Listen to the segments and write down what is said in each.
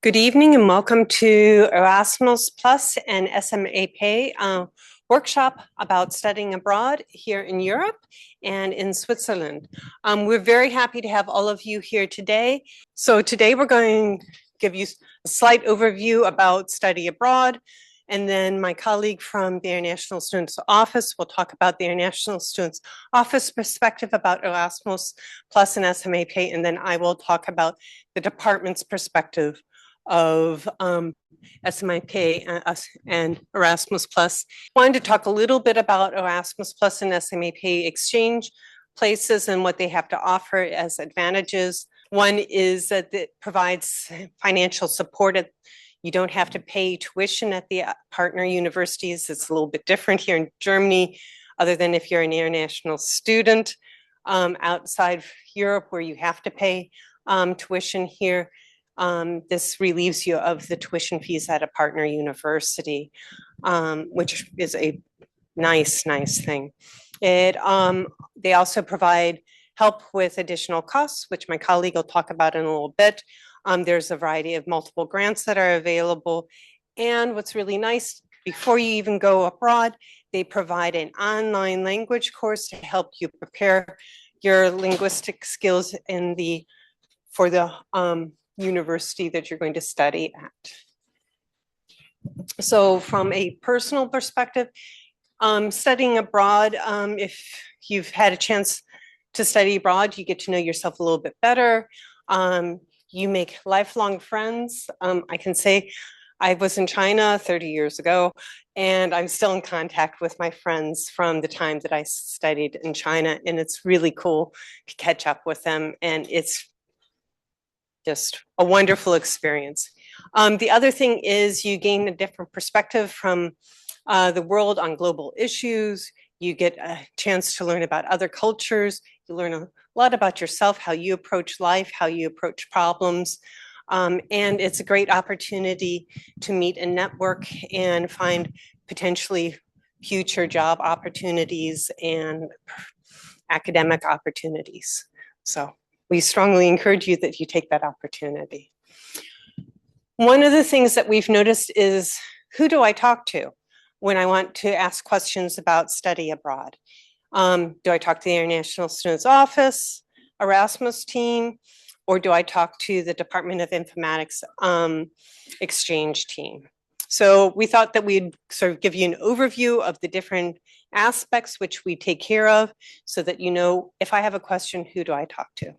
Good evening and welcome to Erasmus Plus and SEMP workshop about studying abroad here in Europe and in Switzerland. We're very happy to have all of you here today. So today we're going to give you a slight overview about study abroad, and then my colleague from the International Students Office will talk about the International Students Office perspective about Erasmus Plus and SEMP, and then I will talk about the department's perspective of SEMP and Erasmus Plus. I wanted to talk a little bit about Erasmus Plus and SEMP exchange places and what they have to offer as advantages. One is that it provides financial support. You don't have to pay tuition at the partner universities. It's a little bit different here in Germany, other than if you're an international student outside Europe where you have to pay tuition here. This relieves you of the tuition fees at a partner university, which is a nice thing. They also provide help with additional costs, which my colleague will talk about in a little bit. There's a variety of multiple grants that are available. And what's really nice, before you even go abroad, they provide an online language course to help you prepare your linguistic skills for the university that you're going to study at. So from a personal perspective, studying abroad, if you've had a chance to study abroad, you get to know yourself a little bit better. You make lifelong friends. I can say I was in China 30 years ago, and I'm still in contact with my friends from the time that I studied in China, and it's really cool to catch up with them, and it's just a wonderful experience. The other thing is you gain a different perspective from the world on global issues. You get a chance to learn about other cultures. You learn a lot about yourself, how you approach life, how you approach problems. And it's a great opportunity to meet and network and find potentially future job opportunities and academic opportunities. So we strongly encourage you that you take that opportunity. One of the things that we've noticed is, who do I talk to when I want to ask questions about study abroad? Do I talk to the International Students Office, Erasmus team, or do I talk to the Department of Informatics exchange team? So we thought that we'd sort of give you an overview of the different aspects which we take care of, so that you know, if I have a question, who do I talk to?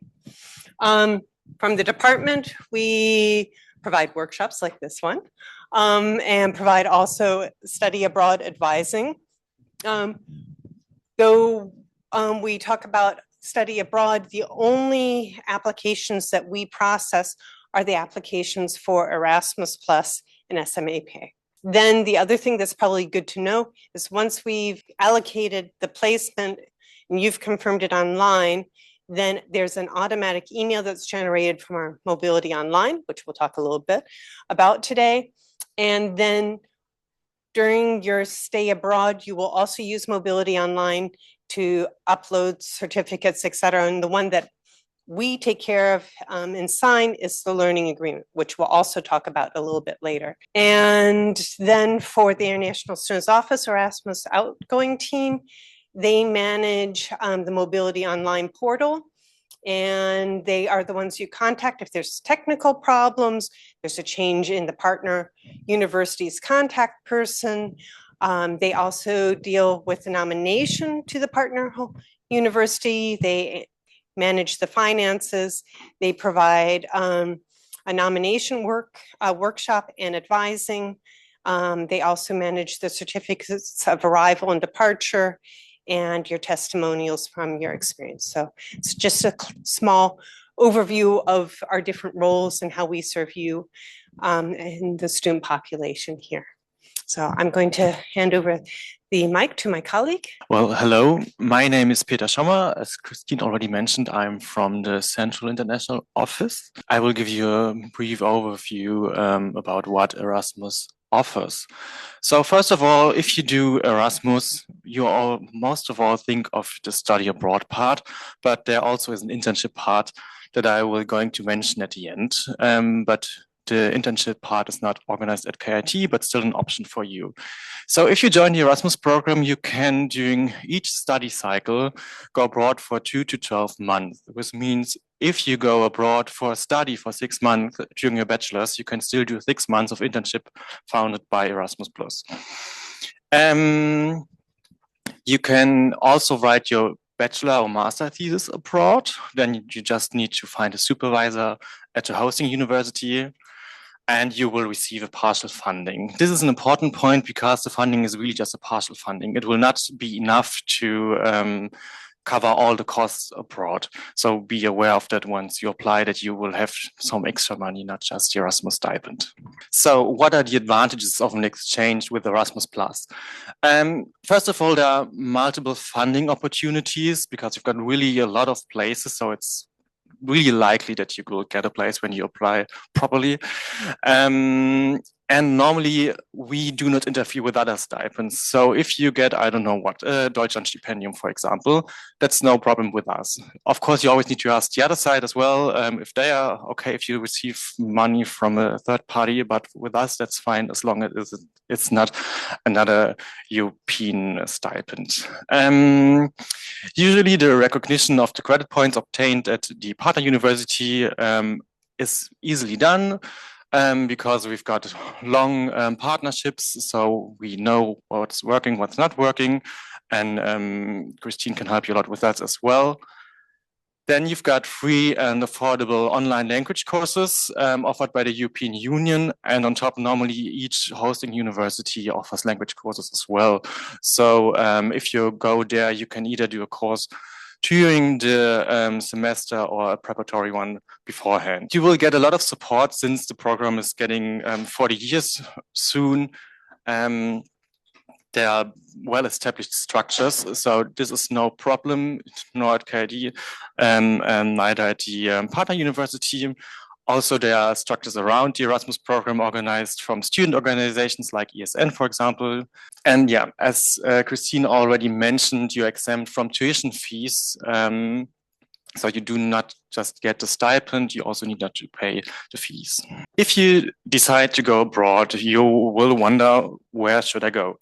From the department, we provide workshops like this one, and provide also study abroad advising. Though we talk about study abroad, the only applications that we process are the applications for Erasmus Plus and SEMP. Then the other thing that's probably good to know is, once we've allocated the placement and you've confirmed it online, then there's an automatic email that's generated from our Mobility Online, which we'll talk a little bit about today. And then during your stay abroad, you will also use Mobility Online to upload certificates, et cetera. And the one that we take care of and sign is the learning agreement, which we'll also talk about a little bit later. And then for the International Students Office, Erasmus outgoing team, they manage the Mobility Online portal, and they are the ones you contact if there's technical problems, there's a change in the partner university's contact person. They also deal with the nomination to the partner university. They manage the finances. They provide a nomination workshop and advising. They also manage the certificates of arrival and departure and your testimonials from your experience. So it's just a small overview of our different roles and how we serve you in the student population here. So I'm going to hand over the mic to my colleague. Well, hello, my name is Peter Schommer. As Christine already mentioned, I'm from the Central International Office. I will give you a brief overview about what Erasmus offers. So first of all, if you do Erasmus, you all most of all think of the study abroad part, but there also is an internship part that I will going to mention at the end. But the internship part is not organized at KIT, but still an option for you. So if you join the Erasmus program, you can, during each study cycle, go abroad for 2 to 12 months, which means if you go abroad for a study for 6 months during your bachelor's, you can still do 6 months of internship founded by Erasmus+. You can also write your bachelor or master thesis abroad. Then you just need to find a supervisor at a hosting university, and you will receive a partial funding. This is an important point because the funding is really just a partial funding. It will not be enough to cover all the costs abroad. So be aware of that once you apply, that you will have some extra money, not just the Erasmus stipend. So what are the advantages of an exchange with Erasmus+? First of all, there are multiple funding opportunities because you've got really a lot of places. So it's really likely that you will get a place when you apply properly. And normally we do not interfere with other stipends. So if you get, I don't know what, Deutschlandstipendium, for example, that's no problem with us. Of course, you always need to ask the other side as well, if they are okay, if you receive money from a third party, but with us, that's fine as long as it's not another European stipend. Usually the recognition of the credit points obtained at the partner university is easily done. Because we've got long partnerships, so we know what's working, what's not working, and Christine can help you a lot with that as well. Then you've got free and affordable online language courses offered by the European Union, and on top, normally each hosting university offers language courses as well. So if you go there, you can either do a course during the semester or a preparatory one beforehand. You will get a lot of support since the program is getting 40 years soon. There are well-established structures, so this is no problem, nor at KIT, neither at the partner university. Also, there are structures around the Erasmus program organized from student organizations like ESN, for example. And yeah, as Christine already mentioned, you're exempt from tuition fees. So you do not just get the stipend, you also need not to pay the fees. If you decide to go abroad, you will wonder, where should I go?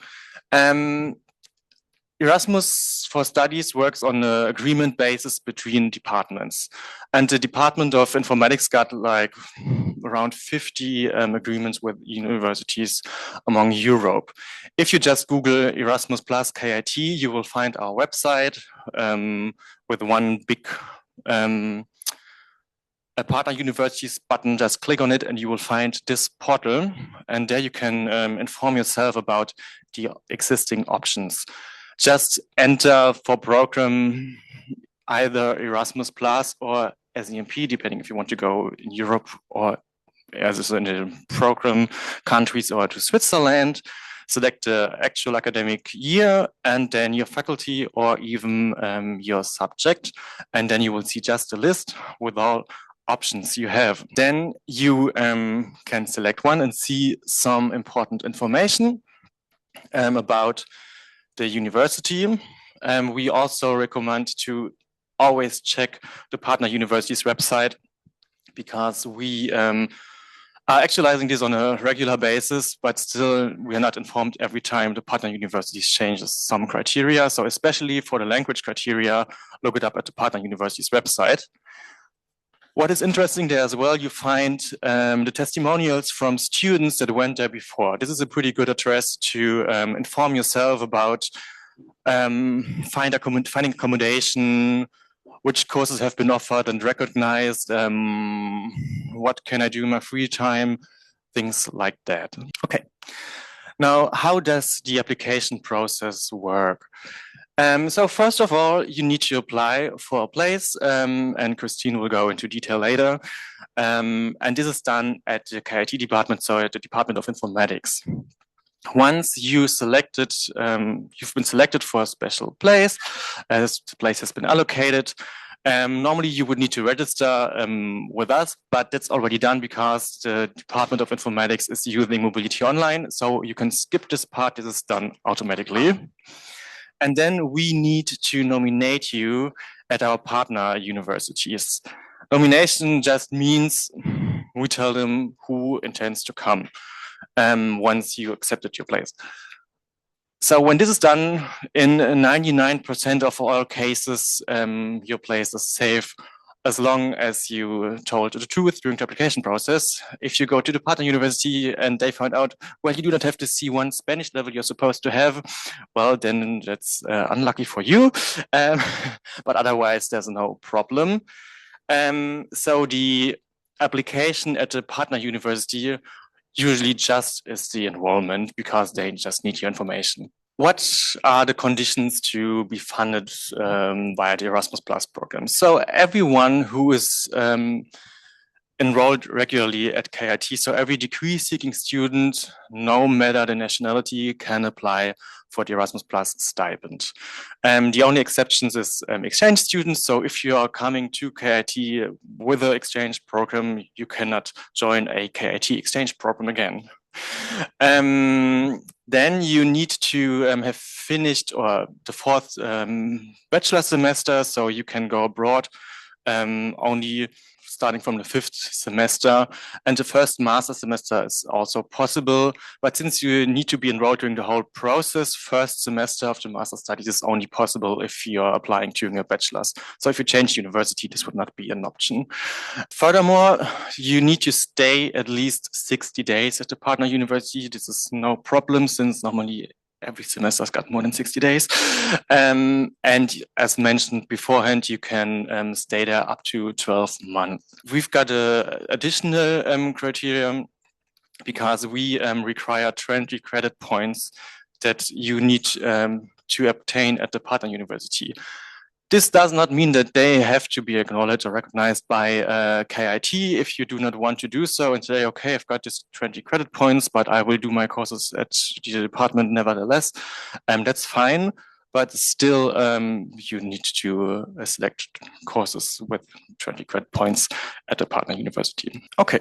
Erasmus for Studies works on an agreement basis between departments. And the Department of Informatics got like around 50 agreements with universities among Europe. If you just Google Erasmus plus KIT, you will find our website with one big a partner universities button. Just click on it and you will find this portal. And there you can inform yourself about the existing options. Just enter for program either Erasmus Plus or SEMP, depending if you want to go in Europe or as is in the program countries or to Switzerland. Select the actual academic year and then your faculty or even your subject. And then you will see just a list with all options you have. Then you can select one and see some important information about the university. We also recommend to always check the partner university's website because we are actualizing this on a regular basis, but still we are not informed every time the partner universities changes some criteria. So especially for the language criteria, look it up at the partner university's website. What is interesting there as well, you find the testimonials from students that went there before. This is a pretty good address to inform yourself about finding accommodation, which courses have been offered and recognized, what can I do in my free time, things like that. Okay, now how does the application process work? So first of all, you need to apply for a place, and Christine will go into detail later. And this is done at the KIT department, so at the Department of Informatics. Once you've been selected for a special place, as the place has been allocated, normally you would need to register with us, but that's already done because the Department of Informatics is using Mobility Online. So you can skip this part, this is done automatically. And then we need to nominate you at our partner universities. Nomination just means we tell them who intends to come once you accepted your place. So when this is done, in 99% of all cases, your place is safe as long as you told the truth during the application process. If you go to the partner university and they find out, well, you do not have the C1 Spanish level you're supposed to have, well, then that's unlucky for you. But otherwise, there's no problem. So the application at the partner university usually just is the enrollment because they just need your information. What are the conditions to be funded via the Erasmus Plus program? So everyone who is enrolled regularly at KIT, so every degree-seeking student, no matter the nationality, can apply for the Erasmus Plus stipend. The only exceptions is exchange students. So if you are coming to KIT with an exchange program, you cannot join a KIT exchange program again. Then you need to have finished the fourth bachelor semester, so you can go abroad only starting from the fifth semester, and the first master semester is also possible. But since you need to be enrolled during the whole process, first semester of the master studies is only possible if you're applying during a bachelor's. So if you change university, this would not be an option. Furthermore, you need to stay at least 60 days at the partner university. This is no problem since normally every semester has got more than 60 days. And as mentioned beforehand, you can stay there up to 12 months. We've got an additional criterion because we require 20 credit points that you need to obtain at the partner university. This does not mean that they have to be acknowledged or recognized by KIT. If you do not want to do so and say, okay, I've got this 20 credit points, but I will do my courses at the department nevertheless, that's fine. But still, you need to select courses with 20 credit points at the partner university. Okay.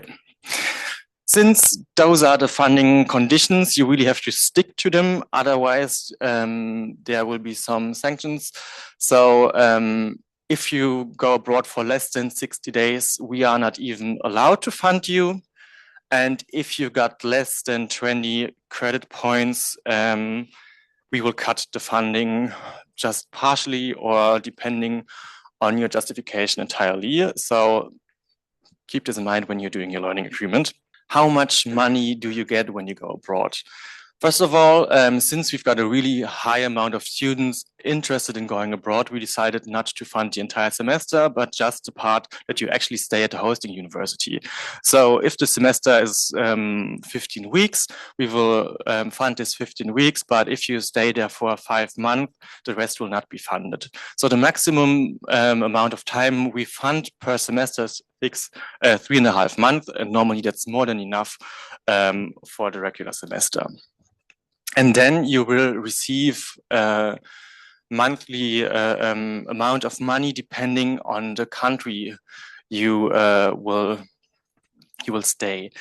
Since those are the funding conditions, you really have to stick to them. Otherwise, there will be some sanctions. So if you go abroad for less than 60 days, we are not even allowed to fund you. And if you got less than 20 credit points, we will cut the funding just partially or depending on your justification entirely. So keep this in mind when you're doing your learning agreement. How much money do you get when you go abroad? First of all, since we've got a really high amount of students interested in going abroad, we decided not to fund the entire semester, but just the part that you actually stay at the hosting university. So if the semester is 15 weeks, we will fund this 15 weeks, but if you stay there for 5 months, the rest will not be funded. So the maximum amount of time we fund per semester is 3.5 months, and normally that's more than enough for the regular semester. And then you will receive a monthly amount of money depending on the country you will stay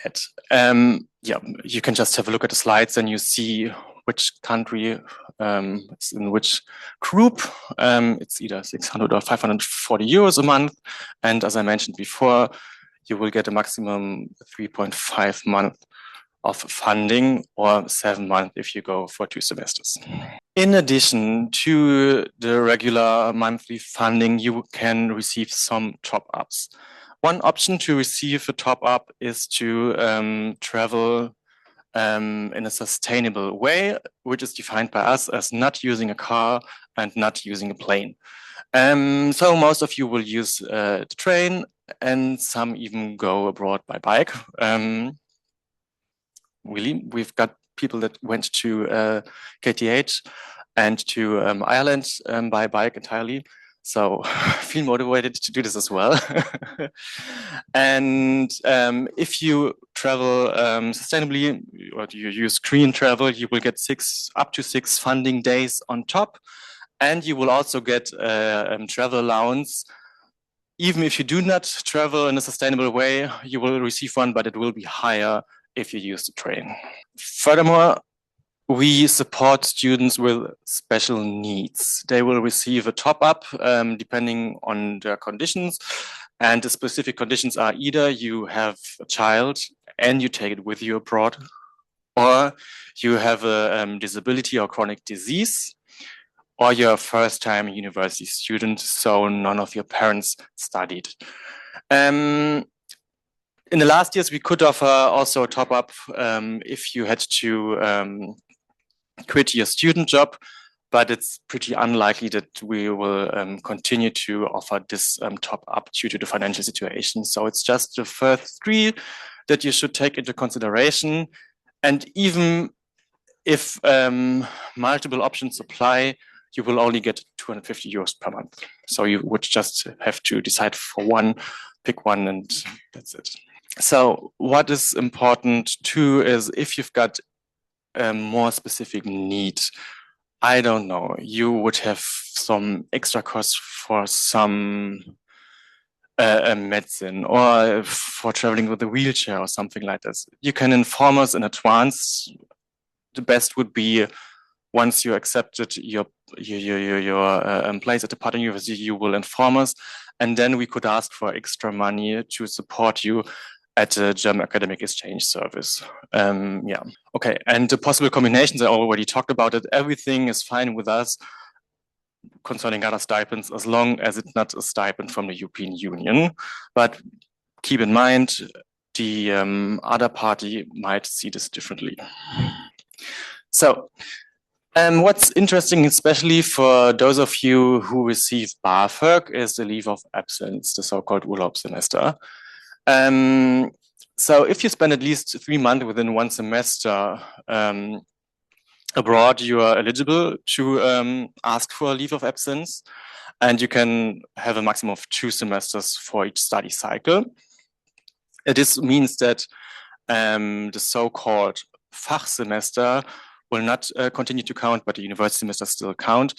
at. Yeah, you can just have a look at the slides and you see which country is in which group. It's either 600 or 540 euros a month. And as I mentioned before, you will get a maximum 3.5 months of funding, or 7 months if you go for 2 semesters. In addition to the regular monthly funding, you can receive some top-ups. One option to receive a top-up is to travel in a sustainable way, which is defined by us as not using a car and not using a plane. So most of you will use the train, and some even go abroad by bike. Really, we've got people that went to KTH and to Ireland by bike entirely. So feel motivated to do this as well. And if you travel sustainably, or you use green travel, you will get up to 6 funding days on top. And you will also get travel allowance. Even if you do not travel in a sustainable way, you will receive one, but it will be higher if you use the train. Furthermore, we support students with special needs. They will receive a top-up depending on their conditions. And the specific conditions are either you have a child and you take it with you abroad, or you have a disability or chronic disease, or you're a first-time university student, so none of your parents studied. In the last years, we could offer also a top-up if you had to quit your student job, but it's pretty unlikely that we will continue to offer this top-up due to the financial situation. So it's just the first three that you should take into consideration. And even if multiple options apply, you will only get 250 euros per month. So you would just have to decide for one, pick one, and that's it. So what is important too is if you've got a more specific need, I don't know, you would have some extra costs for some medicine or for traveling with a wheelchair or something like this. You can inform us in advance. The best would be once you accepted your place at the Partner University, you will inform us, and then we could ask for extra money to support you at the German Academic Exchange Service. Yeah, okay. And the possible combinations, I already talked about it. Everything is fine with us concerning other stipends, as long as it's not a stipend from the European Union. But keep in mind, the other party might see this differently. So, what's interesting, especially for those of you who receive BAföG, is the leave of absence, the so-called Urlaubssemester. So if you spend at least 3 months within one semester abroad, you are eligible to ask for a leave of absence, and you can have a maximum of 2 semesters for each study cycle. This means that the so-called Fachsemester will not continue to count, but the university semesters still count,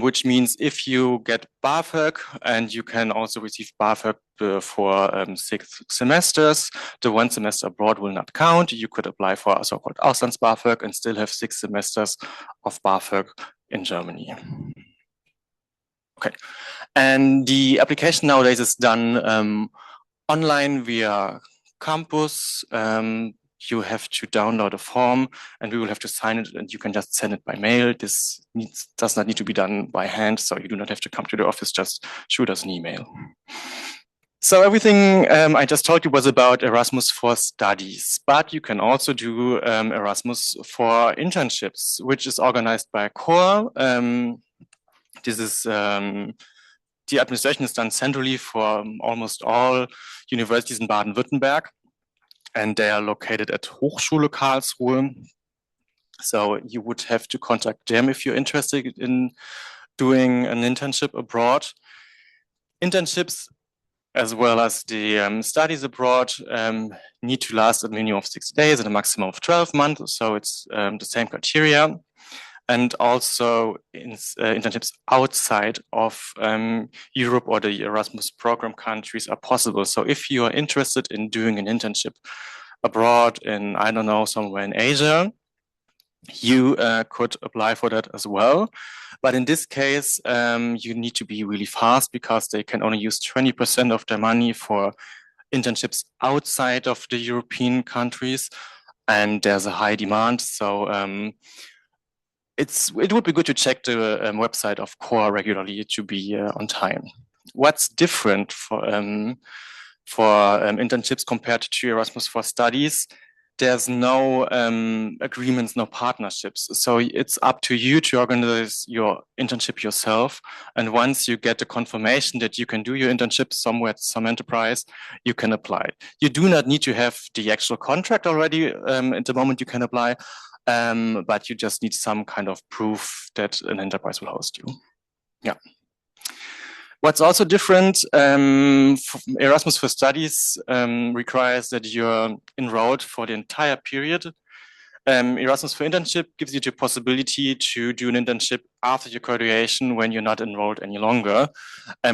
which means if you get BAföG, and you can also receive BAföG for 6 semesters, the 1 semester abroad will not count. You could apply for a so-called Auslands-BAföG and still have 6 semesters of BAföG in Germany. Okay, and the application nowadays is done online via campus. You have to download a form and we will have to sign it, and you can just send it by mail. This does not need to be done by hand, so you do not have to come to the office, just shoot us an email. So everything I just told you was about Erasmus for studies, but you can also do Erasmus for internships, which is organized by CORE. This is the administration is done centrally for almost all universities in Baden-Württemberg, and they are located at Hochschule Karlsruhe. So you would have to contact them if you're interested in doing an internship abroad. Internships, as well as the studies abroad, need to last a minimum of 60 days and a maximum of 12 months. So it's the same criteria. And also internships outside of Europe or the Erasmus program countries are possible. So if you are interested in doing an internship abroad in, I don't know, somewhere in Asia, you could apply for that as well. But in this case, you need to be really fast because they can only use 20% of their money for internships outside of the European countries, and there's a high demand. So it would be good to check the website of CORE regularly to be on time. What's different for internships compared to Erasmus for studies? There's no agreements, no partnerships. So it's up to you to organize your internship yourself. And once you get the confirmation that you can do your internship somewhere at some enterprise, you can apply. You do not need to have the actual contract already at the moment you can apply. But you just need some kind of proof that an enterprise will host you. Yeah. What's also different, Erasmus for Studies requires that you're enrolled for the entire period. Erasmus for Internship gives you the possibility to do an internship after your graduation when you're not enrolled any longer,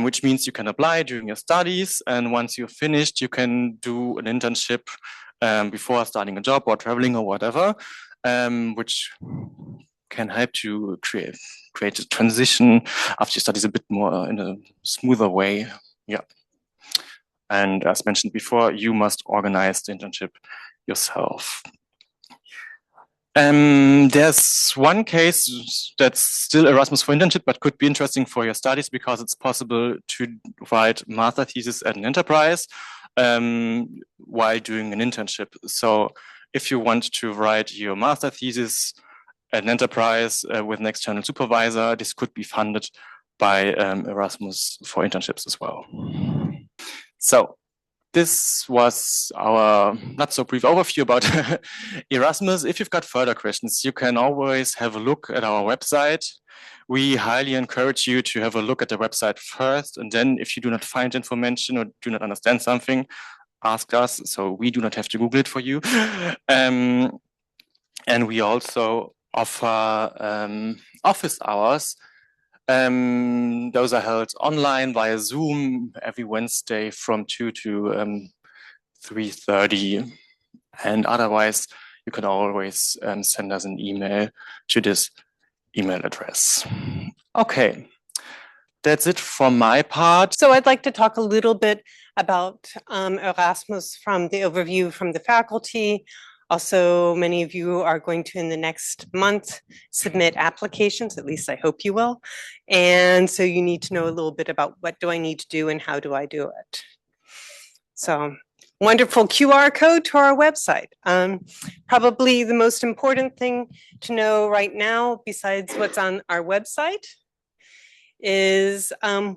which means you can apply during your studies, and once you're finished, you can do an internship before starting a job or traveling or whatever. Which can help to create a transition after your studies a bit more in a smoother way. Yeah. And as mentioned before, you must organize the internship yourself. There's one case that's still Erasmus for internship, but could be interesting for your studies because it's possible to write master thesis at an enterprise while doing an internship. So if you want to write your master thesis at an enterprise with an external supervisor, this could be funded by Erasmus for internships as well. So this was our not so brief overview about Erasmus. If you've got further questions, you can always have a look at our website. We highly encourage you to have a look at the website first, and then if you do not find information or do not understand something, ask us, so we do not have to Google it for you. And we also offer office hours. Those are held online via Zoom every Wednesday from 2 to 3:30. And otherwise, you can always send us an email to this email address. Okay, that's it from my part. So I'd like to talk a little bit about Erasmus from the overview from the faculty. Also, many of you are going to, in the next month, submit applications, at least I hope you will. And so you need to know a little bit about what do I need to do and how do I do it. So wonderful QR code to our website. Probably the most important thing to know right now, besides what's on our website, is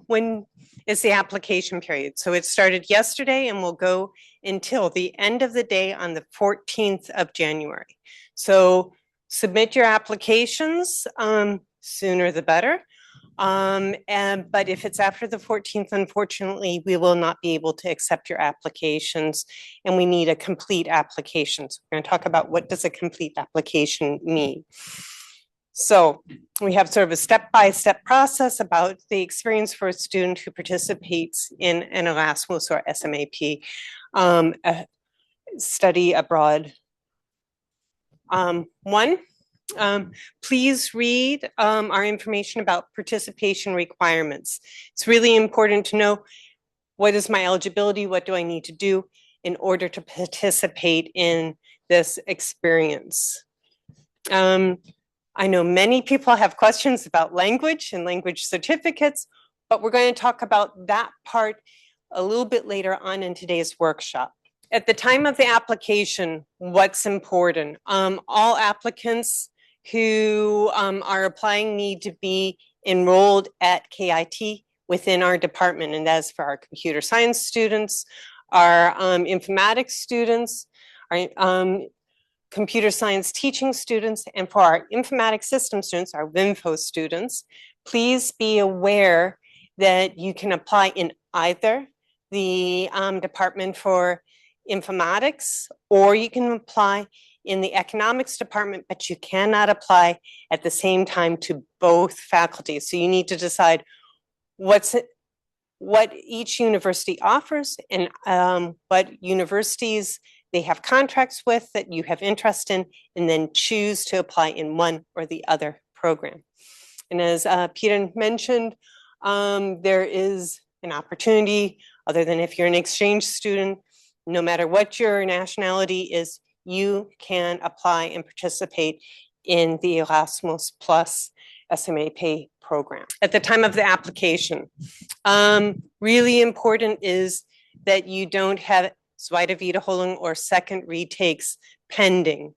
when is the application period. So it started yesterday and will go until the end of the day on the 14th of January. So submit your applications, sooner the better. But if it's after the 14th, unfortunately, we will not be able to accept your applications, and we need a complete application. So we're going to talk about what does a complete application mean. So we have sort of a step-by-step process about the experience for a student who participates in an Erasmus or SMAP study abroad. Please read our information about participation requirements. It's really important to know what is my eligibility, what do I need to do in order to participate in this experience. I know many people have questions about language and language certificates, but we're going to talk about that part a little bit later on in today's workshop. At the time of the application, what's important? All applicants who are applying need to be enrolled at KIT within our department, and that's for our computer science students, our informatics students, our computer science teaching students, and for our informatics system students, our WINFO students. Please be aware that you can apply in either the Department for Informatics, or you can apply in the Economics Department, but you cannot apply at the same time to both faculties. So you need to decide what each university offers and what universities they have contracts with that you have interest in, and then choose to apply in one or the other program. And as Peter mentioned, there is an opportunity, other than if you're an exchange student, no matter what your nationality is, you can apply and participate in the Erasmus Plus SMAP program. At the time of the application, really important is that you don't have zweite Wiederholung or second retakes pending.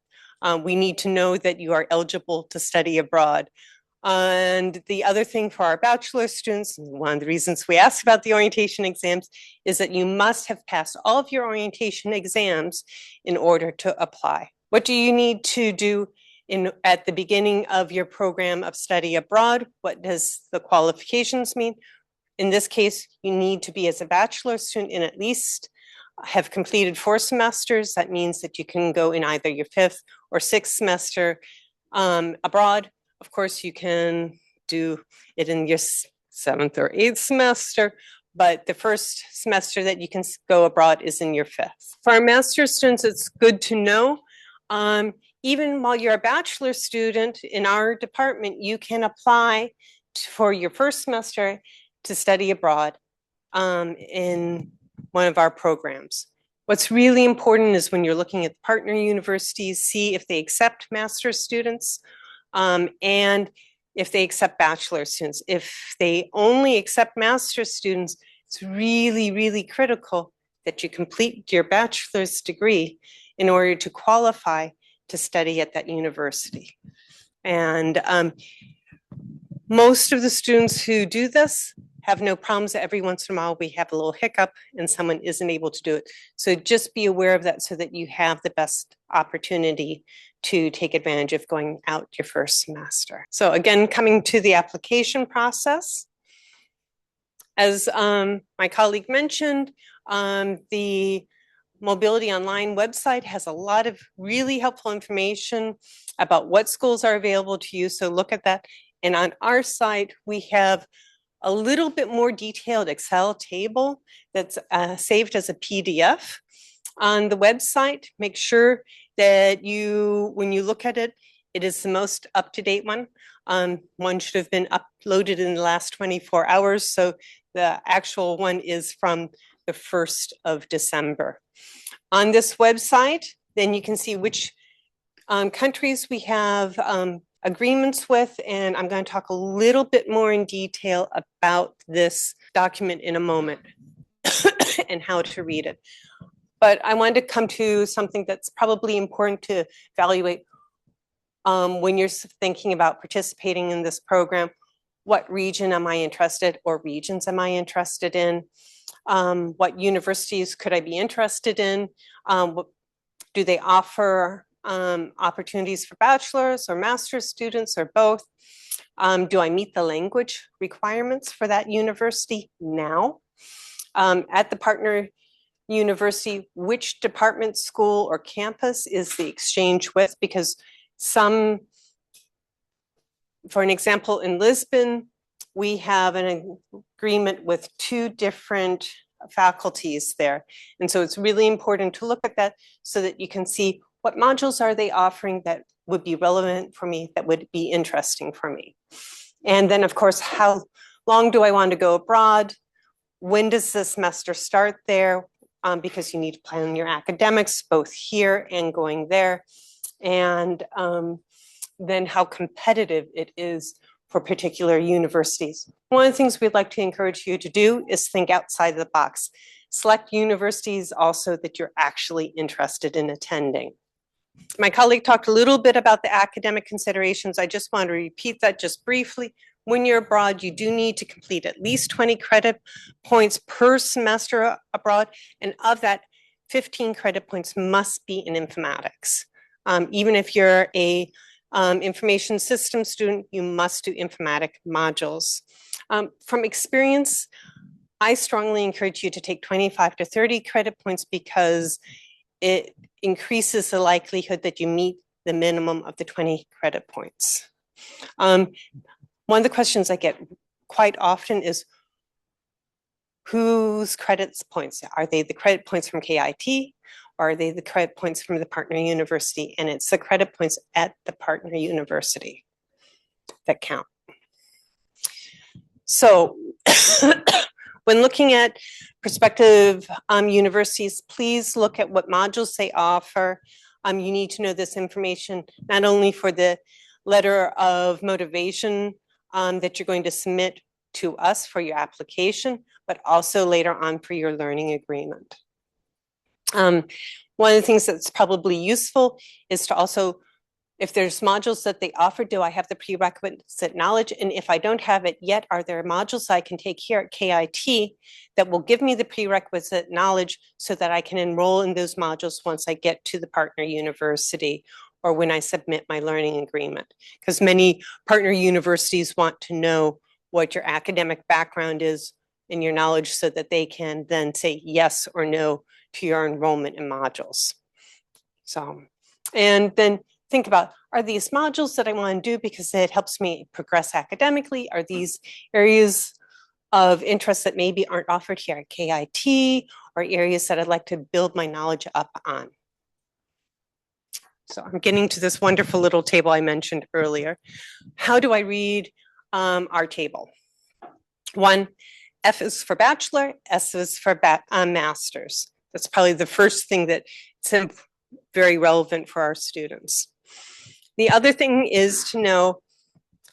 We need to know that you are eligible to study abroad. And the other thing for our bachelor students, and one of the reasons we ask about the orientation exams, is that you must have passed all of your orientation exams in order to apply. What do you need to do at the beginning of your program of study abroad? What does the qualifications mean? In this case, you need to be, as a bachelor student, in at least have completed 4 semesters. That means that you can go in either your 5th or 6th semester abroad. Of course, you can do it in your 7th or 8th semester, but the first semester that you can go abroad is in your 5th. For our master's students, it's good to know, even while you're a bachelor student in our department, you can apply for your first semester to study abroad in one of our programs. What's really important is when you're looking at partner universities, see if they accept master's students and if they accept bachelor students. If they only accept master's students, it's really, really critical that you complete your bachelor's degree in order to qualify to study at that university. And most of the students who do this have no problems. Every once in a while we have a little hiccup and someone isn't able to do it. So just be aware of that so that you have the best opportunity to take advantage of going out your first semester. So again, coming to the application process, as my colleague mentioned, the Mobility Online website has a lot of really helpful information about what schools are available to you, so look at that. And on our site, we have a little bit more detailed Excel table that's saved as a PDF on the website. Make sure that when you look at it, it is the most up-to-date one. One should have been uploaded in the last 24 hours, so the actual one is from the 1st of December. On this website, then you can see which countries we have agreements with, and I'm going to talk a little bit more in detail about this document in a moment and how to read it. But I wanted to come to something that's probably important to evaluate when you're thinking about participating in this program. What region am I interested, or regions am I interested in? What universities could I be interested in? Do they offer opportunities for bachelor's or master's students, or both? Do I meet the language requirements for that university now? At the partner university, which department, school, or campus is the exchange with? Because for an example, in Lisbon, we have an agreement with 2 different faculties there. And so it's really important to look at that so that you can see what modules are they offering that would be relevant for me, that would be interesting for me. And then, of course, how long do I want to go abroad? When does the semester start there? Because you need to plan your academics, both here and going there. And then how competitive it is for particular universities. One of the things we'd like to encourage you to do is think outside the box. Select universities also that you're actually interested in attending. My colleague talked a little bit about the academic considerations. I just want to repeat that just briefly. When you're abroad, you do need to complete at least 20 credit points per semester abroad, and of that, 15 credit points must be in informatics. Even if you're a information system student, you must do informatic modules. From experience, I strongly encourage you to take 25 to 30 credit points because it increases the likelihood that you meet the minimum of the 20 credit points. One of the questions I get quite often is, whose credits points? Are they the credit points from KIT? Or are they the credit points from the partner university? And it's the credit points at the partner university that count. So when looking at prospective universities, please look at what modules they offer. You need to know this information not only for the letter of motivation that you're going to submit to us for your application, but also later on for your learning agreement. One of the things that's probably useful is to also, if there's modules that they offer, do I have the prerequisite knowledge? And if I don't have it yet, are there modules I can take here at KIT that will give me the prerequisite knowledge so that I can enroll in those modules once I get to the partner university or when I submit my learning agreement? Because many partner universities want to know what your academic background is and your knowledge so that they can then say yes or no to your enrollment in modules. So, and then think about, are these modules that I want to do because it helps me progress academically? Are these areas of interest that maybe aren't offered here at KIT, or areas that I'd like to build my knowledge up on? So I'm getting to this wonderful little table I mentioned earlier. How do I read our table? One, F is for bachelor, S is for master's. That's probably the first thing that's very relevant for our students. The other thing is to know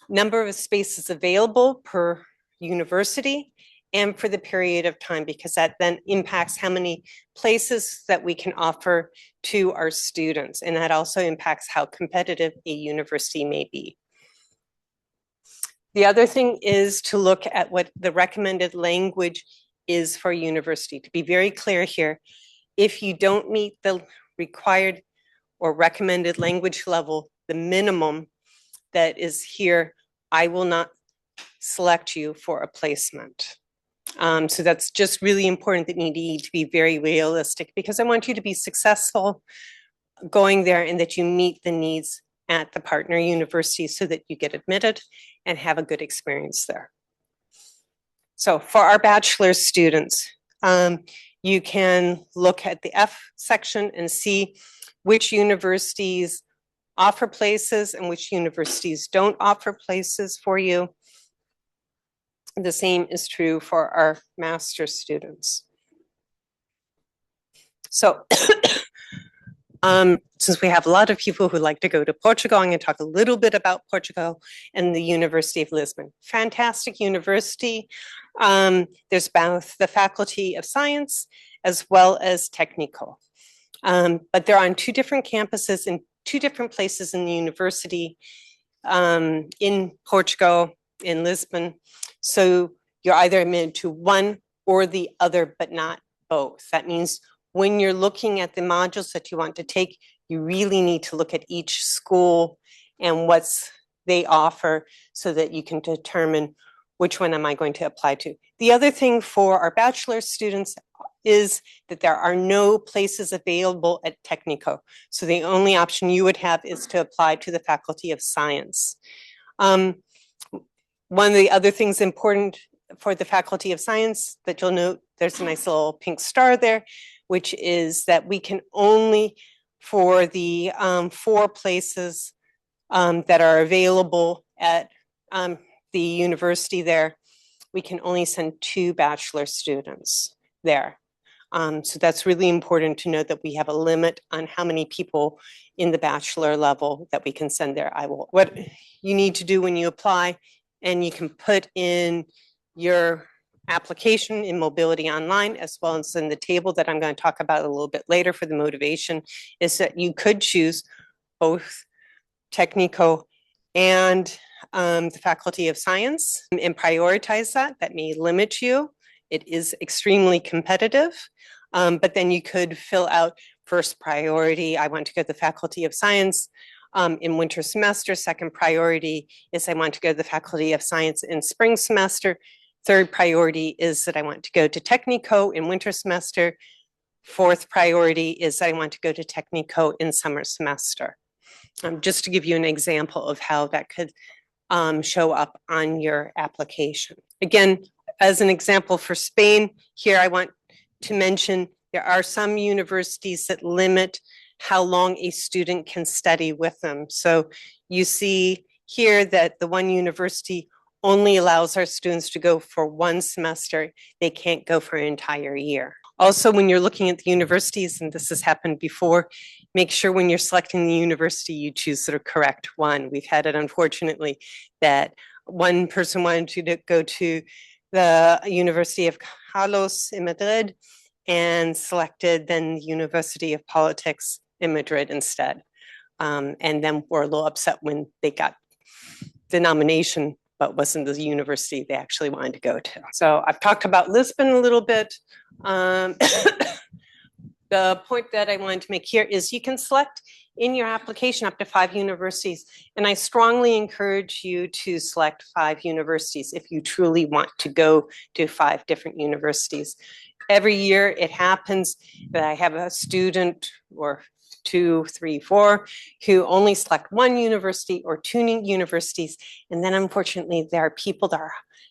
number of spaces available per university and for the period of time, because that then impacts how many places that we can offer to our students. And that also impacts how competitive a university may be. The other thing is to look at what the recommended language is for a university. To be very clear here, if you don't meet the required or recommended language level, the minimum that is here, I will not select you for a placement. So that's just really important that you need to be very realistic, because I want you to be successful going there and that you meet the needs at the partner university so that you get admitted and have a good experience there. So for our bachelor's students, you can look at the F section and see which universities offer places and which universities don't offer places for you. The same is true for our master's students. So since we have a lot of people who like to go to Portugal, I'm going to talk a little bit about Portugal and the University of Lisbon. Fantastic university. There's both the Faculty of Science as well as Technical. But they're on two different campuses in two different places in the university, in Portugal, in Lisbon. So you're either admitted to one or the other, but not both. That means when you're looking at the modules that you want to take, you really need to look at each school and what they offer so that you can determine which one am I going to apply to. The other thing for our bachelor students is that there are no places available at Technico. So the only option you would have is to apply to the Faculty of Science. One of the other things important for the Faculty of Science that you'll note, there's a nice little pink star there, which is that we can only, for the 4 places that are available at the university there, we can only send 2 bachelor students there. So that's really important to know that we have a limit on how many people in the bachelor level that we can send there. What you need to do when you apply, and you can put in your application in Mobility Online, as well as in the table that I'm going to talk about a little bit later for the motivation, is that you could choose both Technico and the Faculty of Science and prioritize that. That may limit you. It is extremely competitive, but then you could fill out first priority. I want to go to the Faculty of Science in winter semester. Second priority is I want to go to the Faculty of Science in spring semester. Third priority is that I want to go to Technico in winter semester. Fourth priority is I want to go to Technico in summer semester. Just to give you an example of how that could show up on your application. Again, as an example for Spain, here I want to mention there are some universities that limit how long a student can study with them. So you see here that the one university only allows our students to go for 1 semester. They can't go for an entire year. Also, when you're looking at the universities, and this has happened before, make sure when you're selecting the university, you choose the correct one. We've had it, unfortunately, that one person wanted to go to the University of Carlos in Madrid and selected then the University of Politics in Madrid instead. And then were a little upset when they got the nomination, but wasn't the university they actually wanted to go to. So I've talked about Lisbon a little bit. The point that I wanted to make here is you can select in your application up to 5 universities, and I strongly encourage you to select 5 universities if you truly want to go to 5 different universities. Every year it happens that I have a student or 2, 3, 4 who only select 1 university or 2 universities, and then unfortunately there are people that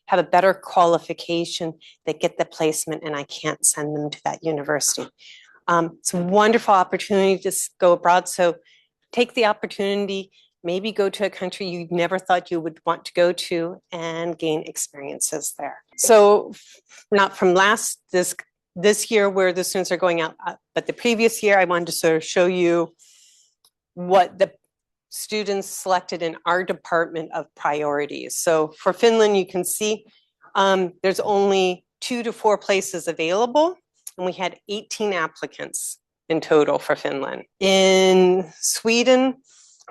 have a better qualification that get the placement, and I can't send them to that university. It's a wonderful opportunity to go abroad, so take the opportunity, maybe go to a country you never thought you would want to go to and gain experiences there. So not from this year where the students are going out, but the previous year, I wanted to sort of show you what the students selected in our department of priorities. So for Finland, you can see there's only 2 to 4 places available, and we had 18 applicants in total for Finland. In Sweden,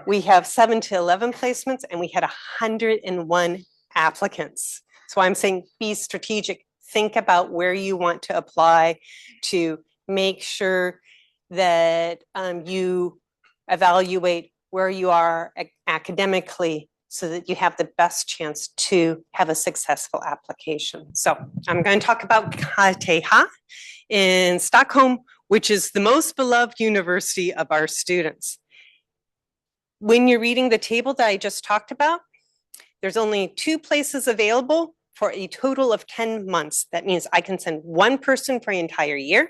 we have 7 to 11 placements, and we had 101 applicants. So I'm saying be strategic. Think about where you want to apply to make sure that you evaluate where you are academically so that you have the best chance to have a successful application. So I'm going to talk about KTH in Stockholm, which is the most beloved university of our students. When you're reading the table that I just talked about, there's only 2 places available for a total of 10 months. That means I can send 1 person for an entire year,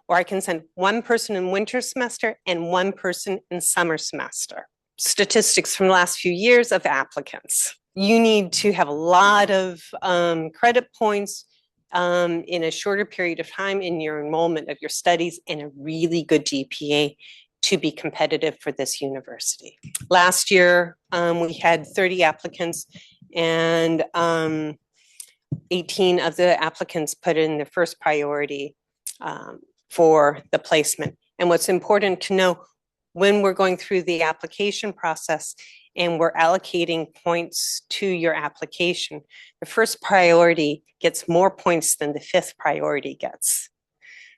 or I can send 1 person in winter semester and 1 person in summer semester. Statistics from the last few years of applicants. You need to have a lot of credit points in a shorter period of time in your enrollment of your studies and a really good GPA to be competitive for this university. Last year, we had 30 applicants, and 18 of the applicants put in the first priority for the placement. And what's important to know, when we're going through the application process and we're allocating points to your application, the first priority gets more points than the 5th priority gets.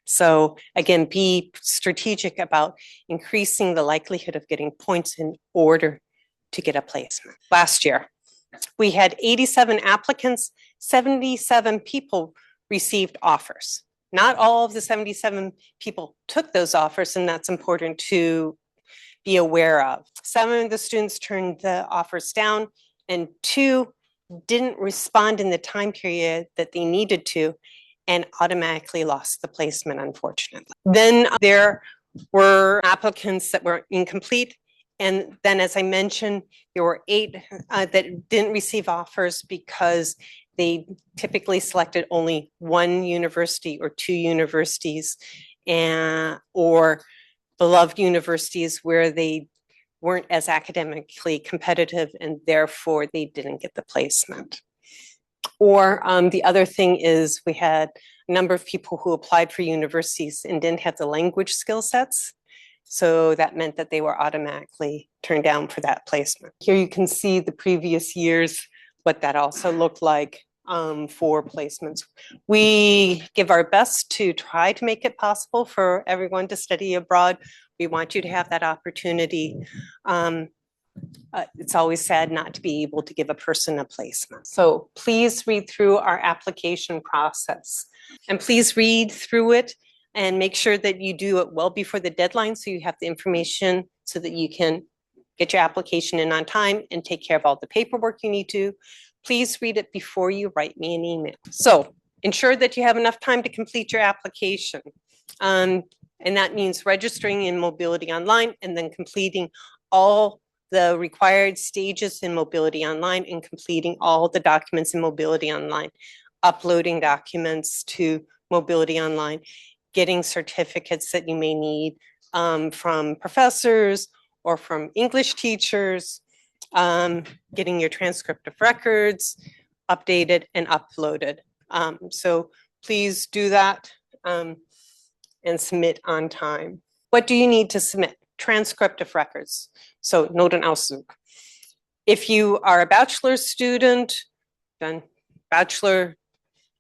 So again, be strategic about increasing the likelihood of getting points in order to get a placement. Last year, we had 87 applicants, 77 people received offers. Not all of the 77 people took those offers, and that's important to be aware of. 7 of the students turned the offers down, and 2 didn't respond in the time period that they needed to and automatically lost the placement, unfortunately. Then there were applicants that were incomplete. And then, as I mentioned, there were 8 that didn't receive offers because they typically selected only 1 university or 2 universities, or beloved universities where they weren't as academically competitive and therefore they didn't get the placement. Or the other thing is we had a number of people who applied for universities and didn't have the language skill sets. So that meant that they were automatically turned down for that placement. Here you can see the previous years, what that also looked like for placements. We give our best to try to make it possible for everyone to study abroad. We want you to have that opportunity. It's always sad not to be able to give a person a placement. So please read through our application process, and please read through it and make sure that you do it well before the deadline so you have the information so that you can get your application in on time and take care of all the paperwork you need to. Please read it before you write me an email. So ensure that you have enough time to complete your application. And that means registering in Mobility Online and then completing all the required stages in Mobility Online and completing all the documents in Mobility Online, uploading documents to Mobility Online, getting certificates that you may need from professors or from English teachers, getting your transcript of records updated and uploaded. So please do that and submit on time. What do you need to submit? Transcript of records. So Notenauszug. If you are a bachelor's student, then bachelor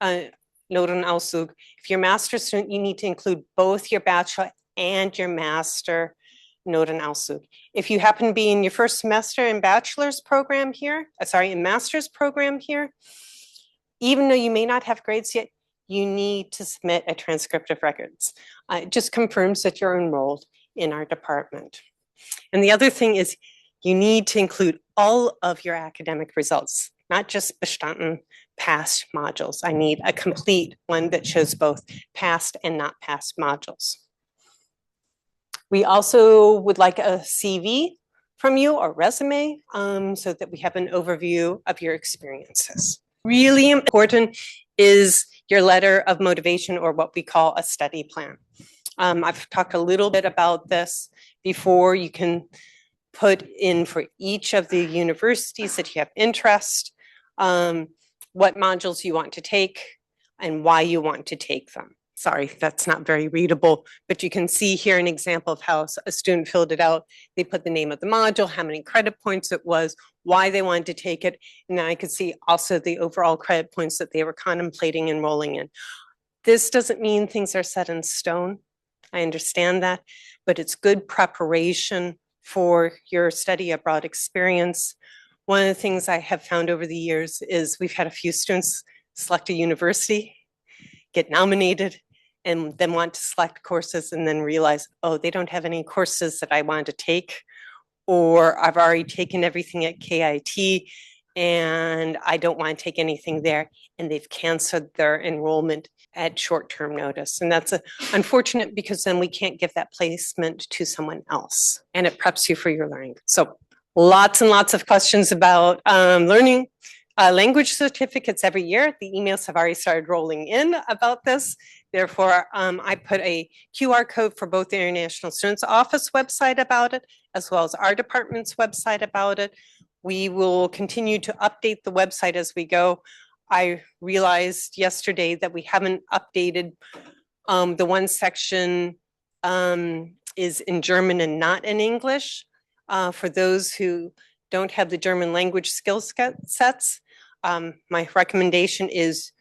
Notenauszug. If you're a master's student, you need to include both your bachelor and your master Notenauszug. If you happen to be in your first semester in bachelor's program here, in master's program here, even though you may not have grades yet, you need to submit a transcript of records. It just confirms that you're enrolled in our department. And the other thing is you need to include all of your academic results, not just bestanden, past modules. I need a complete one that shows both past and not past modules. We also would like a CV from you or resume so that we have an overview of your experiences. Really important is your letter of motivation, or what we call a study plan. I've talked a little bit about this before. You can put in for each of the universities that you have interest, what modules you want to take and why you want to take them. Sorry, that's not very readable, but you can see here an example of how a student filled it out. They put the name of the module, how many credit points it was, why they wanted to take it, and then I could see also the overall credit points that they were contemplating enrolling in. This doesn't mean things are set in stone. I understand that, but it's good preparation for your study abroad experience. One of the things I have found over the years is we've had a few students select a university, get nominated, and then want to select courses and then realize, oh, they don't have any courses that I wanted to take, or I've already taken everything at KIT and I don't want to take anything there, and they've canceled their enrollment at short-term notice. And that's unfortunate, because then we can't give that placement to someone else, and it preps you for your learning. So lots and lots of questions about learning language certificates every year. The emails have already started rolling in about this. Therefore, I put a QR code for both the International Students Office website about it, as well as our department's website about it. We will continue to update the website as we go. I realized yesterday that we haven't updated the one section is in German and not in English. For those who don't have the German language skill sets, my recommendation is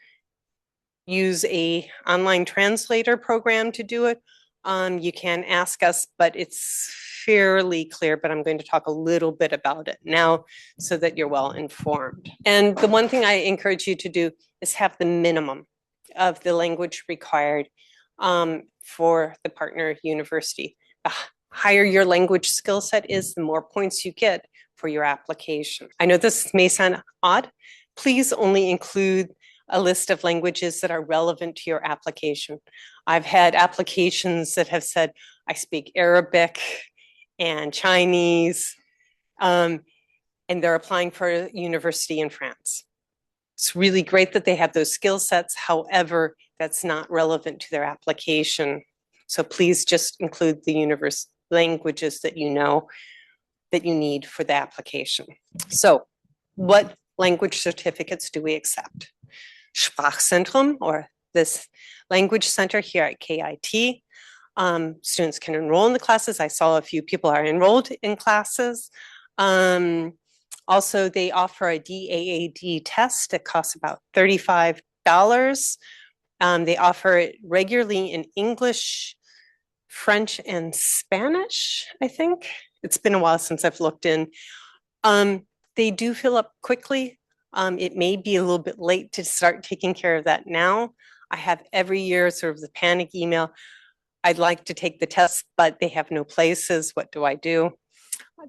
use a online translator program to do it. You can ask us, but it's fairly clear, but I'm going to talk a little bit about it now so that you're well informed. And the one thing I encourage you to do is have the minimum of the language required for the partner university. The higher your language skill set is, the more points you get for your application. I know this may sound odd. Please only include a list of languages that are relevant to your application. I've had applications that have said, I speak Arabic and Chinese, and they're applying for a university in France. It's really great that they have those skill sets. However, that's not relevant to their application. So please just include the languages that you know that you need for the application. So what language certificates do we accept? Sprachzentrum, or this language center here at KIT. Students can enroll in the classes. I saw a few people are enrolled in classes. Also, they offer a DAAD test. It costs about $35. They offer it regularly in English, French, and Spanish, I think. It's been a while since I've looked in. They do fill up quickly. It may be a little bit late to start taking care of that now. I have every year sort of the panic email. I'd like to take the test, but they have no places. What do I do?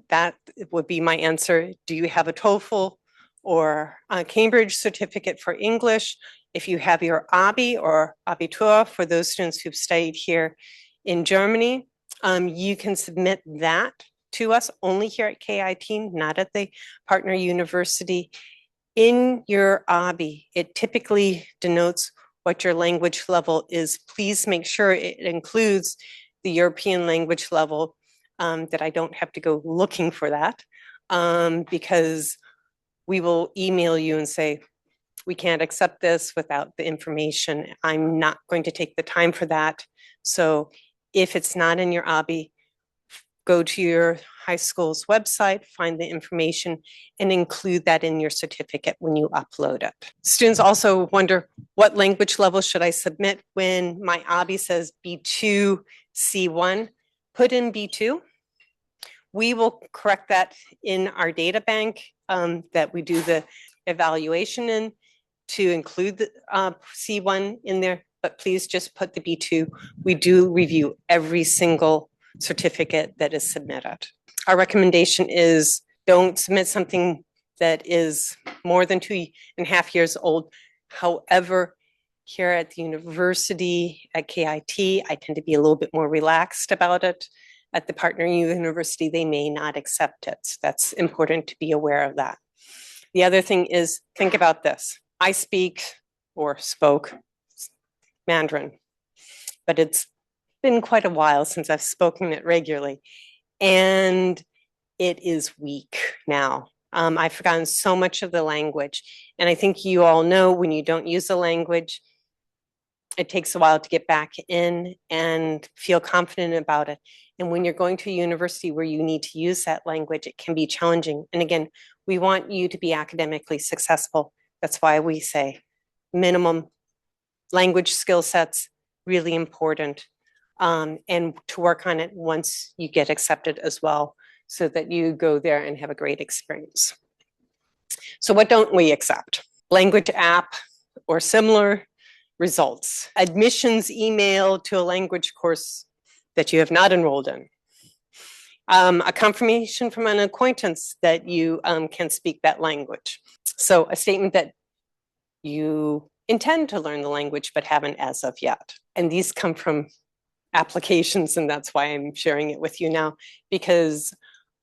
That would be my answer. Do you have a TOEFL or a Cambridge certificate for English? If you have your ABI or Abitur, for those students who've studied here in Germany, you can submit that to us only here at KIT, not at the partner university. In your ABI, it typically denotes what your language level is. Please make sure it includes the European language level, that I don't have to go looking for that, because we will email you and say, we can't accept this without the information. I'm not going to take the time for that. So if it's not in your ABI, go to your high school's website, find the information, and include that in your certificate when you upload it. Students also wonder, what language level should I submit when my ABI says B2, C1? Put in B2. We will correct that in our data bank that we do the evaluation in to include the C1 in there, but please just put the B2. We do review every single certificate that is submitted. Our recommendation is don't submit something that is more than 2.5 years old. However, here at the university, at KIT, I tend to be a little bit more relaxed about it. At the partner university, they may not accept it. So that's important to be aware of that. The other thing is, think about this. I speak or spoke Mandarin, but it's been quite a while since I've spoken it regularly, and it is weak now. I've forgotten so much of the language, and I think you all know when you don't use the language, it takes a while to get back in and feel confident about it. And when you're going to a university where you need to use that language, it can be challenging. And again, we want you to be academically successful. That's why we say minimum language skill sets, really important. And to work on it once you get accepted as well, so that you go there and have a great experience. So what don't we accept? Language app or similar results. Admissions email to a language course that you have not enrolled in. A confirmation from an acquaintance that you can speak that language. So a statement that you intend to learn the language but haven't as of yet. And these come from applications, and that's why I'm sharing it with you now, because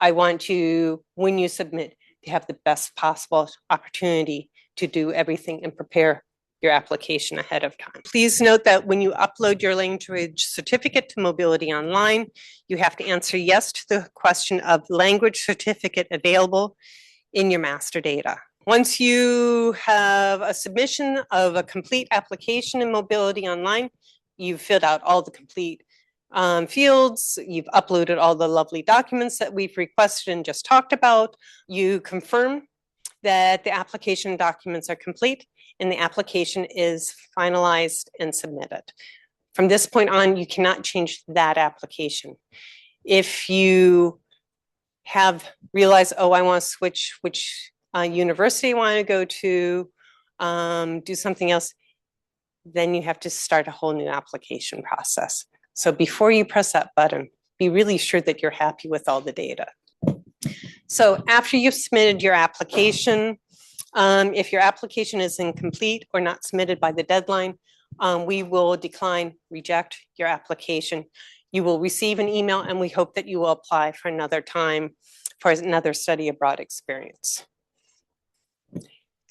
I want you, when you submit, to have the best possible opportunity to do everything and prepare your application ahead of time. Please note that when you upload your language certificate to Mobility Online, you have to answer yes to the question of language certificate available in your master data. Once you have a submission of a complete application in Mobility Online, you've filled out all the complete fields, you've uploaded all the lovely documents that we've requested and just talked about, you confirm that the application documents are complete and the application is finalized and submitted. From this point on, you cannot change that application. If you have realized, oh, I want to switch which university I want to go to, do something else, then you have to start a whole new application process. So before you press that button, be really sure that you're happy with all the data. So after you've submitted your application, if your application is incomplete or not submitted by the deadline, we will decline, reject your application. You will receive an email, and we hope that you will apply for another time for another study abroad experience.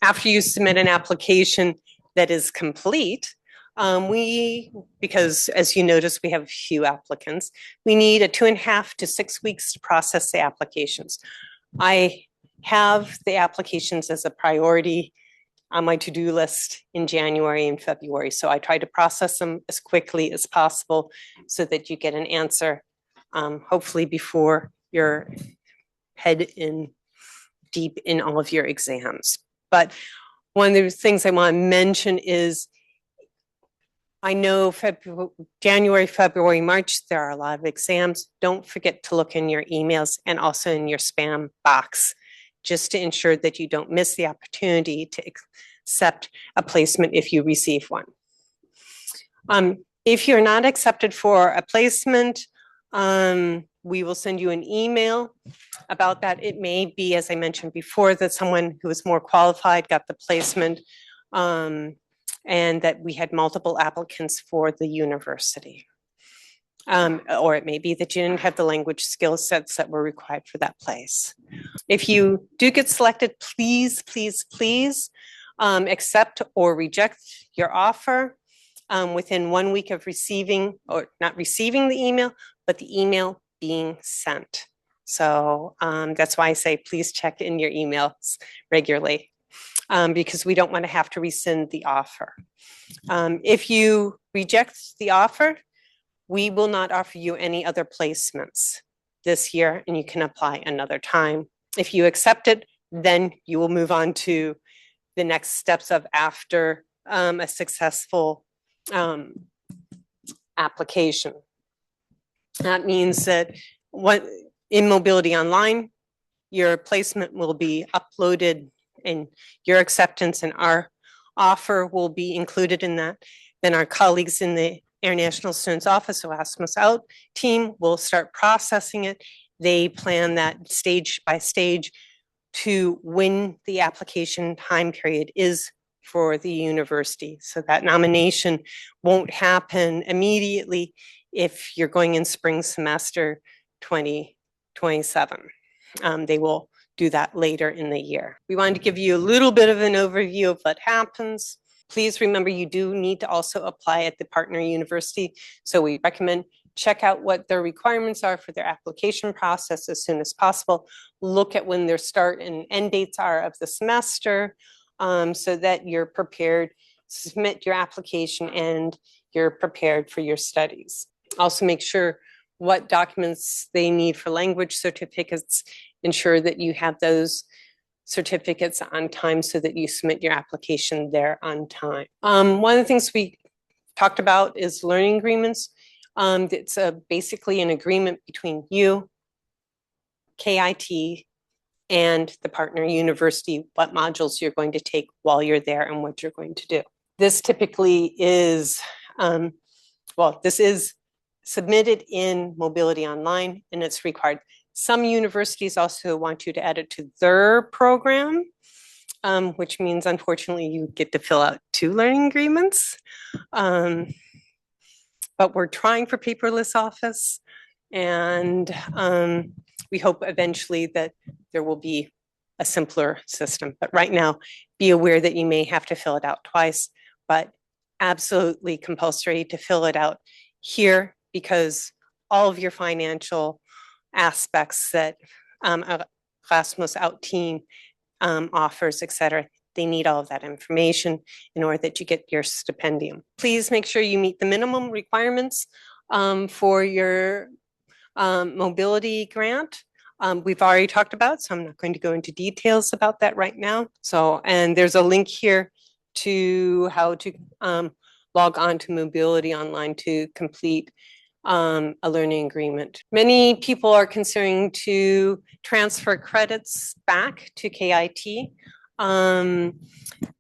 After you submit an application that is complete, because as you notice, we have a few applicants, we need 2.5 to 6 weeks to process the applications. I have the applications as a priority on my to-do list in January and February. So I try to process them as quickly as possible so that you get an answer, hopefully before you're head in deep in all of your exams. But one of the things I want to mention is, I know January, February, March, there are a lot of exams. Don't forget to look in your emails and also in your spam box, just to ensure that you don't miss the opportunity to accept a placement if you receive one. If you're not accepted for a placement, we will send you an email about that. It may be, as I mentioned before, that someone who is more qualified got the placement, and that we had multiple applicants for the university. Or it may be that you didn't have the language skill sets that were required for that place. If you do get selected, please, please, please accept or reject your offer within 1 week of receiving, or not receiving the email, but the email being sent. So that's why I say please check in your emails regularly, because we don't want to have to rescind the offer. If you reject the offer, we will not offer you any other placements this year, and you can apply another time. If you accept it, then you will move on to the next steps of after a successful application. That means that in Mobility Online, your placement will be uploaded and your acceptance and our offer will be included in that. Then our colleagues in the International Students Office, Erasmus Out team, will start processing it. They plan that stage by stage to when the application time period is for the university. So that nomination won't happen immediately if you're going in spring semester 2027. They will do that later in the year. We wanted to give you a little bit of an overview of what happens. Please remember, you do need to also apply at the partner university. So we recommend check out what their requirements are for their application process as soon as possible. Look at when their start and end dates are of the semester, so that you're prepared, submit your application and you're prepared for your studies. Also make sure what documents they need for language certificates. Ensure that you have those certificates on time so that you submit your application there on time. One of the things we talked about is learning agreements. It's basically an agreement between you, KIT, and the partner university, what modules you're going to take while you're there and what you're going to do. This typically is, this is submitted in Mobility Online and it's required. Some universities also want you to add it to their program, which means unfortunately you get to fill out 2 learning agreements. But we're trying for paperless office, and we hope eventually that there will be a simpler system. But right now, be aware that you may have to fill it out twice, but absolutely compulsory to fill it out here because all of your financial aspects that Erasmus Out team offers, etc. They need all of that information in order that you get your stipendium. Please make sure you meet the minimum requirements for your mobility grant. We've already talked about, so I'm not going to go into details about that right now. So, and there's a link here to how to log on to Mobility Online to complete a learning agreement. Many people are considering to transfer credits back to KIT.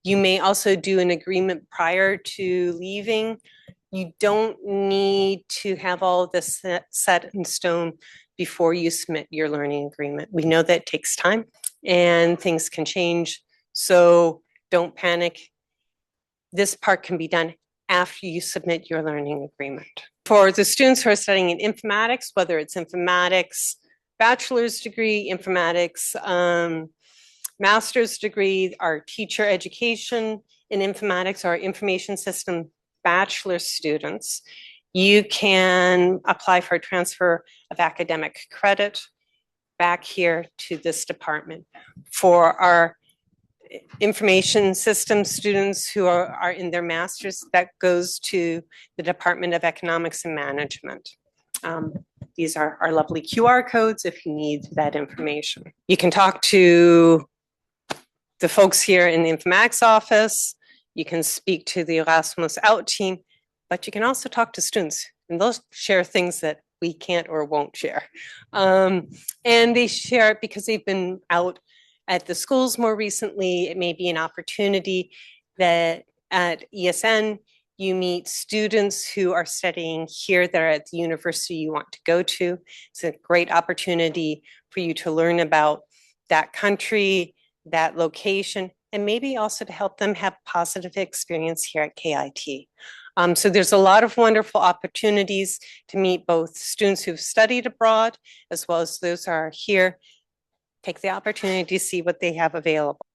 You may also do an agreement prior to leaving. You don't need to have all of this set in stone before you submit your learning agreement. We know that it takes time and things can change, so don't panic. This part can be done after you submit your learning agreement. For the students who are studying in informatics, whether it's informatics bachelor's degree, informatics master's degree, our teacher education in informatics, our information system bachelor students, you can apply for a transfer of academic credit back here to this department. For our information system students who are in their masters, that goes to the Department of Economics and Management. These are our lovely QR codes if you need that information. You can talk to the folks here in the informatics office. You can speak to the Erasmus Out team, but you can also talk to students and they'll share things that we can't or won't share. And they share it because they've been out at the schools more recently. It may be an opportunity that at ESN, you meet students who are studying here that are at the university you want to go to. It's a great opportunity for you to learn about that country, that location, and maybe also to help them have positive experience here at KIT. So there's a lot of wonderful opportunities to meet both students who've studied abroad as well as those who are here. Take the opportunity to see what they have available.